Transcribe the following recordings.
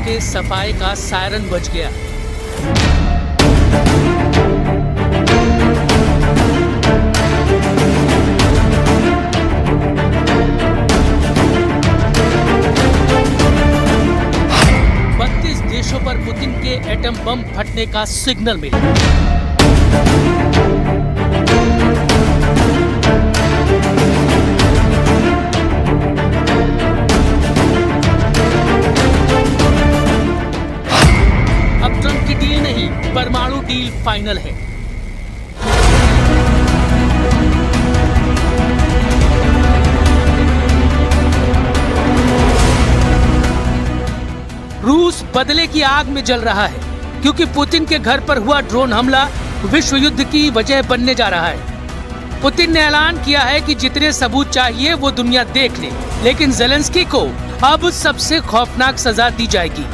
के सफाई का सायरन बज गया। देशों पर पुतिन के एटम बम फटने का सिग्नल मिला। अब ट्रंप की डील नहीं, परमाणु डील फाइनल है। रूस बदले की आग में जल रहा है क्योंकि पुतिन के घर पर हुआ ड्रोन हमला विश्व युद्ध की वजह बनने जा रहा है। पुतिन ने ऐलान किया है कि जितने सबूत चाहिए वो दुनिया देख ले, लेकिन ज़ेलेंस्की को अब सबसे खौफनाक सजा दी जाएगी।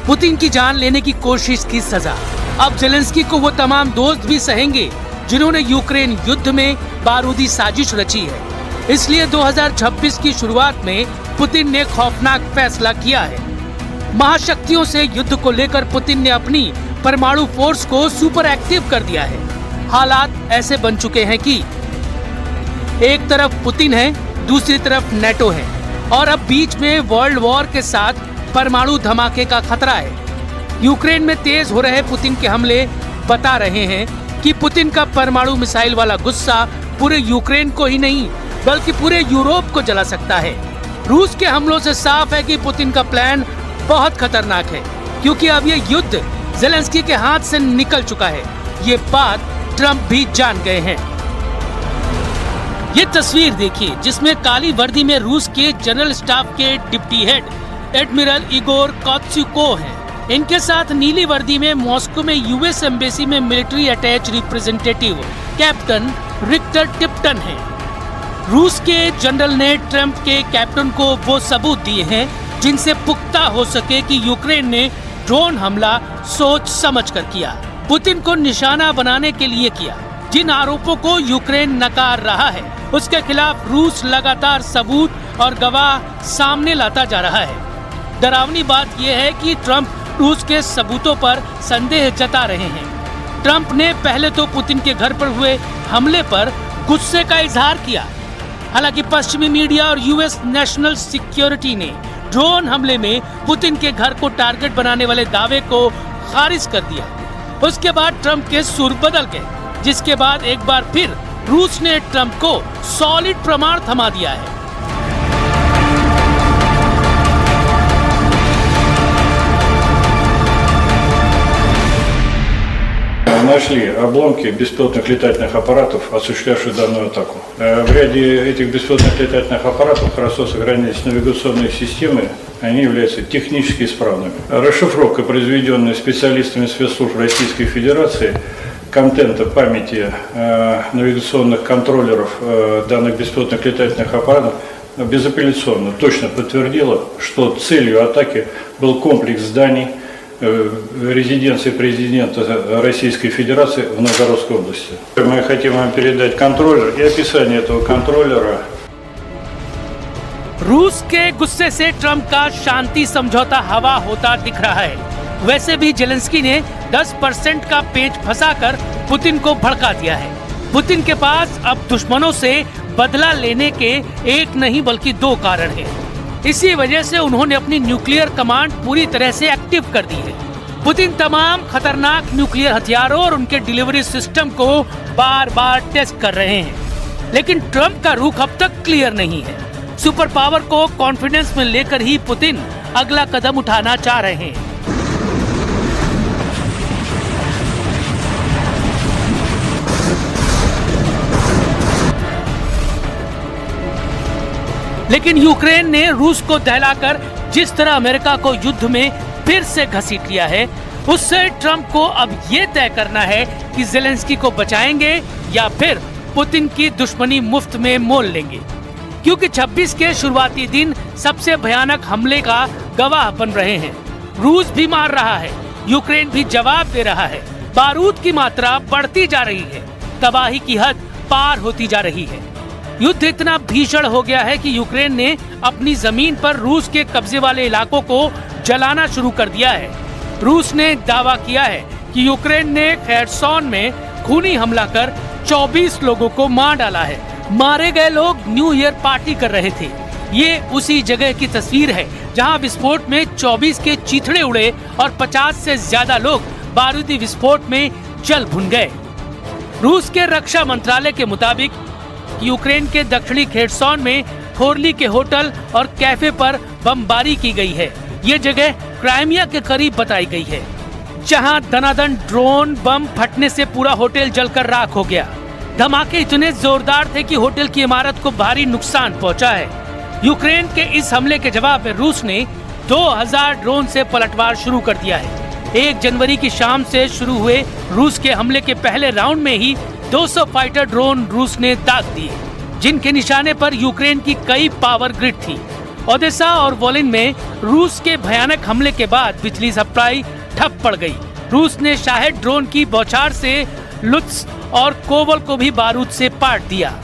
पुतिन की जान लेने की कोशिश की सजा। अब ज़ेलेंस्की को वो तमाम दोस्त भी सहेंगे जिन्होंने यूक्रेन युद्ध में बारूदी साजिश रची है। इसलिए 2026 की शुरुआत में पुतिन ने खौफनाक फैसला किया है। महाशक्तियों से युद्ध को लेकर पुतिन ने अपनी परमाणु फोर्स को सुपर एक्टिव कर दिया है। हालात ऐसे बन चुके हैं कि एक तरफ पुतिन है, दूसरी तरफ नेटो है और अब बीच में वर्ल्ड वॉर के साथ परमाणु धमाके का खतरा है। यूक्रेन में तेज हो रहे पुतिन के हमले बता रहे हैं कि पुतिन का परमाणु मिसाइल वाला गुस्सा पूरे यूक्रेन को ही नहीं बल्कि पूरे यूरोप को जला सकता है। रूस के हमलों से साफ है कि पुतिन का प्लान बहुत खतरनाक है क्योंकि अब ये युद्ध ज़ेलेंस्की के हाथ से निकल चुका है। ये बात ट्रंप भी जान गए हैं। ये तस्वीर देखिए जिसमें काली वर्दी में रूस के जनरल स्टाफ के डिप्टी हेड एडमिरल इगोर कोत्स्युको हैं। इनके साथ नीली वर्दी में मॉस्को में यूएस एम्बेसी में military attach representative captain Richter Tibetan है। रूस के जनरल ने ट्रंप के कैप्टन को वो सबूत दिए हैं जिनसे पुख्ता हो सके कि यूक्रेन ने ड्रोन हमला सोच समझकर किया, पुतिन को निशाना बनाने के लिए किया। जिन आरोपों को यूक्रेन नकार रहा है उसके खिलाफ रूस लगातार सबूत और गवाह सामने लाता जा रहा है। डरावनी बात यह है कि ट्रंप रूस के सबूतों पर संदेह जता रहे हैं। ट्रंप ने पहले तो पुतिन के घर पर हुए हमले पर गुस्से का इजहार किया। हालांकि पश्चिमी मीडिया और यूएस नेशनल सिक्योरिटी ने ड्रोन हमले में पुतिन के घर को टारगेट बनाने वाले दावे को खारिज कर दिया। उसके बाद ट्रंप के सुर बदल गए, जिसके बाद एक बार फिर रूस ने ट्रंप को सॉलिड प्रमाण थमा दिया है। Нашли обломки беспилотных летательных аппаратов, осуществлявших данную атаку. В ряде этих беспилотных летательных аппаратов хорошо сохранились навигационные системы, они являются технически исправными. Расшифровка, произведенная специалистами спецслужб Российской Федерации, контента памяти навигационных контроллеров данных беспилотных летательных аппаратов безапелляционно точно подтвердила, что целью атаки был комплекс зданий резиденции президента Российской Федерации в Новгородской области. Мы хотим вам передать контроллер и описание этого контроллера. रूस के गुस्से से ट्रंप का शांति समझौता हवा होता दिख रहा है। वैसे भी ज़ेलेंस्की ने 10% का पेच फंसाकर पुतिन को भड़का दिया है। पुतिन के पास अब दुश्मनों से बदला लेने के एक नहीं बल्कि दो कारण हैं। इसी वजह से उन्होंने अपनी न्यूक्लियर कमांड पूरी तरह से एक्टिव कर दी है। पुतिन तमाम खतरनाक न्यूक्लियर हथियारों और उनके डिलीवरी सिस्टम को बार बार टेस्ट कर रहे हैं, लेकिन ट्रंप का रुख अब तक क्लियर नहीं है। सुपर पावर को कॉन्फिडेंस में लेकर ही पुतिन अगला कदम उठाना चाह रहे हैं। लेकिन यूक्रेन ने रूस को दहलाकर जिस तरह अमेरिका को युद्ध में फिर से घसीट लिया है, उससे ट्रंप को अब ये तय करना है कि ज़ेलेंस्की को बचाएंगे या फिर पुतिन की दुश्मनी मुफ्त में मोल लेंगे। क्योंकि 26 के शुरुआती दिन सबसे भयानक हमले का गवाह बन रहे हैं। रूस भी मार रहा है, यूक्रेन भी जवाब दे रहा है। बारूद की मात्रा बढ़ती जा रही है, तबाही की हद पार होती जा रही है। युद्ध इतना भीषण हो गया है कि यूक्रेन ने अपनी जमीन पर रूस के कब्जे वाले इलाकों को जलाना शुरू कर दिया है। रूस ने दावा किया है कि यूक्रेन ने खेर्सोन में खूनी हमला कर 24 लोगों को मार डाला है। मारे गए लोग न्यू ईयर पार्टी कर रहे थे। ये उसी जगह की तस्वीर है जहां विस्फोट में 24 के चीथड़े उड़े और 50 से ज्यादा लोग बारूदी विस्फोट में जल भुन गए। रूस के रक्षा मंत्रालय के मुताबिक यूक्रेन के दक्षिणी खेर्सोन में खोरली के होटल और कैफे पर बमबारी की गई है। ये जगह क्राइमिया के करीब बताई गई है, जहां दनादन ड्रोन बम फटने से पूरा होटल जलकर राख हो गया। धमाके इतने जोरदार थे कि होटल की इमारत को भारी नुकसान पहुंचा है। यूक्रेन के इस हमले के जवाब में रूस ने 2000 ड्रोन से पलटवार शुरू कर दिया है। 1 जनवरी की शाम से शुरू हुए रूस के हमले के पहले राउंड में ही 200 फाइटर ड्रोन रूस ने दाग दिए, जिनके निशाने पर यूक्रेन की कई पावर ग्रिड थी। ओडेसा और वोलिन में रूस के भयानक हमले के बाद बिजली सप्लाई ठप पड़ गई। रूस ने शाहेद ड्रोन की बौछार से लुत्स्क और कोवल को भी बारूद से पाट दिया।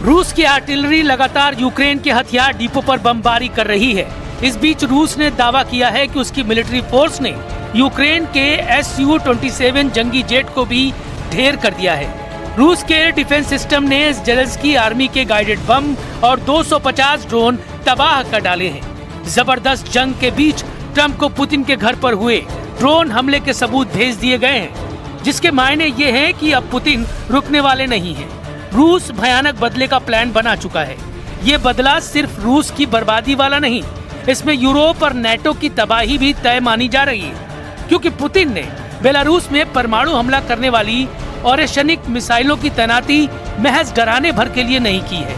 रूस की आर्टिलरी लगातार यूक्रेन के हथियार डिपो पर बमबारी कर रही है। इस बीच रूस ने दावा किया है कि उसकी मिलिट्री फोर्स ने यूक्रेन के Su-27 जंगी जेट को भी ढेर कर दिया है। रूस के डिफेंस सिस्टम ने ज़ेलेंस्की आर्मी के गाइडेड बम और 250 ड्रोन तबाह कर डाले हैं। जबरदस्त जंग के बीच ट्रंप को पुतिन के घर पर हुए ड्रोन हमले के सबूत भेज दिए गए हैं, जिसके मायने ये हैं कि अब पुतिन रुकने वाले नहीं हैं। रूस भयानक बदले का प्लान बना चुका है। ये बदला सिर्फ रूस की बर्बादी वाला नहीं, इसमें यूरोप और नेटो की तबाही भी तय मानी जा रही है, क्योंकि पुतिन ने बेलारूस में परमाणु हमला करने वाली ओरेशनिक मिसाइलों की तैनाती महज डराने भर के लिए नहीं की है।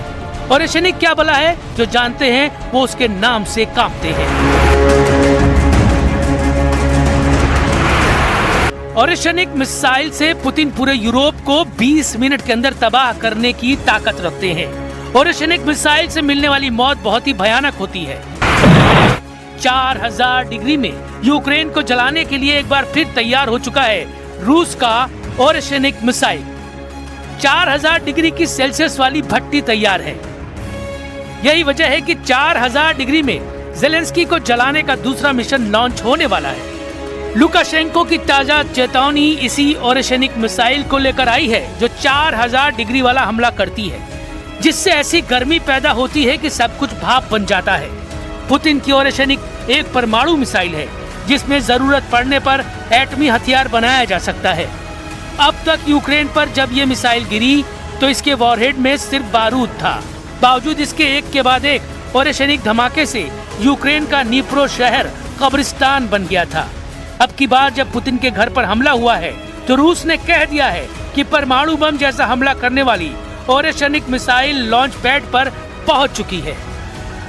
ओरेशनिक क्या भला है? जो जानते हैं वो उसके नाम से कांपते हैं। ओरेशनिक मिसाइल से पुतिन पूरे यूरोप को 20 मिनट के अंदर तबाह करने की ताकत रखते हैं। ओरेशनिक मिसाइल से मिलने वाली मौत बहुत ही भयानक होती है। 4000 डिग्री में यूक्रेन को जलाने के लिए एक बार फिर तैयार हो चुका है रूस का ओरेशनिक मिसाइल। 4000 डिग्री की सेल्सियस वाली भट्टी तैयार है। यही वजह है कि 4000 डिग्री में ज़ेलेंस्की को जलाने का दूसरा मिशन लॉन्च होने वाला है। लुकाशेंको की ताजा चेतावनी इसी ओरेशनिक मिसाइल को लेकर आई है, जो 4000 डिग्री वाला हमला करती है, जिससे ऐसी गर्मी पैदा होती है कि सब कुछ भाप बन जाता है। पुतिन की ओरेशनिक एक परमाणु मिसाइल है, जिसमें जरूरत पड़ने पर एटमी हथियार बनाया जा सकता है। अब तक यूक्रेन पर जब ये मिसाइल गिरी तो इसके वॉरहेड में सिर्फ बारूद था। बावजूद इसके एक के बाद एक ओरेशनिक धमाके से यूक्रेन का नीप्रो शहर कब्रिस्तान बन गया था। अब की बार जब पुतिन के घर पर हमला हुआ है तो रूस ने कह दिया है कि परमाणु बम जैसा हमला करने वाली ओरेशनिक मिसाइल लॉन्च पैड पर पहुंच चुकी है।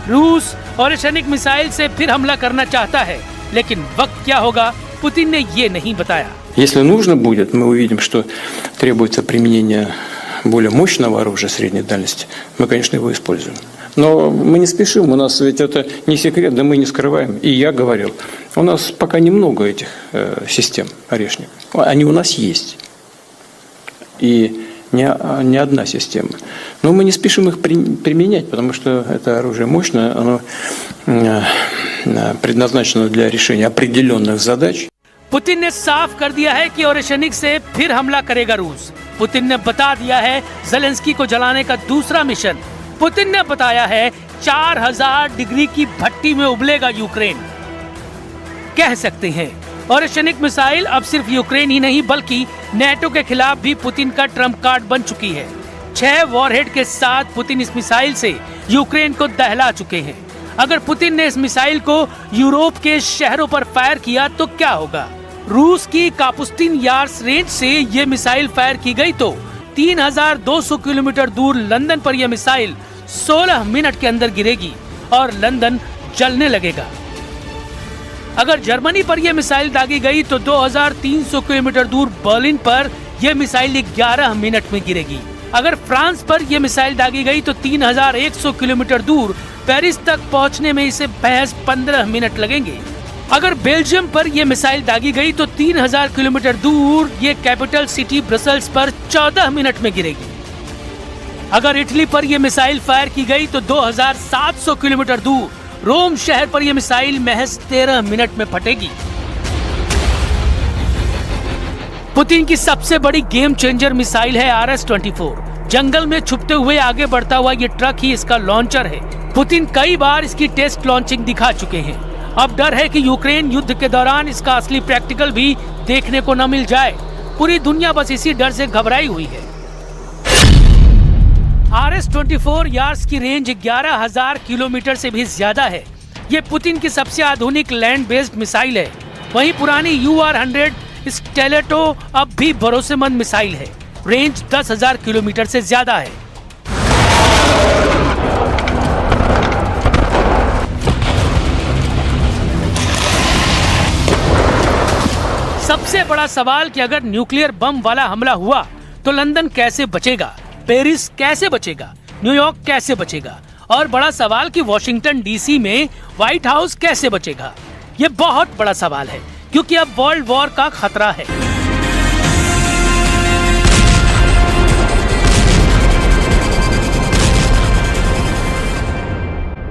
रूस ओरेशनिक मिसाइल से फिर हमला करना चाहता है, लेकिन वक्त क्या होगा पुतिन ने ये नहीं बताया। Если нужно будет, мы увидим, что требуется применение более мощного оружия средней дальности, мы, конечно, его используем. Но мы не спешим, у нас ведь это не секрет, да мы не скрываем. И я говорил, у нас пока немного этих систем орешник. Они у нас есть. И не одна система. Но мы не спешим их применять, потому что это оружие мощное, оно предназначено для решения определенных задач. पुतिन ने साफ कर दिया है कि ओरेशनिक से फिर हमला करेगा रूस। पुतिन ने बता दिया है ज़ेलेंस्की को जलाने का दूसरा मिशन। पुतिन ने बताया है 4000 डिग्री की भट्टी में उबलेगा यूक्रेन। कह सकते हैं ओरेशनिक मिसाइल अब सिर्फ यूक्रेन ही नहीं बल्कि नेटो के खिलाफ भी पुतिन का ट्रम्प कार्ड बन चुकी है। 6 वॉरहेड के साथ पुतिन इस मिसाइल से यूक्रेन को दहला चुके हैं। अगर पुतिन ने इस मिसाइल को यूरोप के शहरों पर फायर किया तो क्या होगा? रूस की कापुस्टिन यार्स रेंज से ये मिसाइल फायर की गई तो 3200 किलोमीटर दूर लंदन पर यह मिसाइल 16 मिनट के अंदर गिरेगी और लंदन जलने लगेगा। अगर जर्मनी पर यह मिसाइल दागी गई तो 2300 किलोमीटर दूर बर्लिन पर यह मिसाइल 11 मिनट में गिरेगी। अगर फ्रांस पर यह मिसाइल दागी गई तो 3100 किलोमीटर दूर पेरिस तक पहुंचने में इसे महज 15 मिनट लगेंगे। अगर बेल्जियम पर यह मिसाइल दागी गई तो 3000 किलोमीटर दूर ये कैपिटल सिटी ब्रसल्स पर 14 मिनट में गिरेगी। अगर इटली पर यह मिसाइल फायर की गई तो 2700 किलोमीटर दूर रोम शहर पर यह मिसाइल महज 13 मिनट में फटेगी। पुतिन की सबसे बड़ी गेम चेंजर मिसाइल है RS-24। जंगल में छुपते हुए आगे बढ़ता हुआ ये ट्रक ही इसका लॉन्चर है। पुतिन कई बार इसकी टेस्ट लॉन्चिंग दिखा चुके हैं। अब डर है कि यूक्रेन युद्ध के दौरान इसका असली प्रैक्टिकल भी देखने को न मिल जाए। पूरी दुनिया बस इसी डर से घबराई हुई है। RS-24 यार्स की रेंज 11,000 किलोमीटर से भी ज्यादा है। ये पुतिन की सबसे आधुनिक लैंड बेस्ड मिसाइल है। वहीं पुरानी UR-100 स्टेलेटो अब भी भरोसेमंद मिसाइल है। रेंज 10,000 किलोमीटर से ज्यादा है। सबसे बड़ा सवाल कि अगर न्यूक्लियर बम वाला हमला हुआ तो लंदन कैसे बचेगा, पेरिस कैसे बचेगा, न्यूयॉर्क कैसे बचेगा, और बड़ा सवाल कि वॉशिंगटन DC में व्हाइट हाउस कैसे बचेगा। ये बहुत बड़ा सवाल है क्योंकि अब वर्ल्ड वॉर का खतरा है।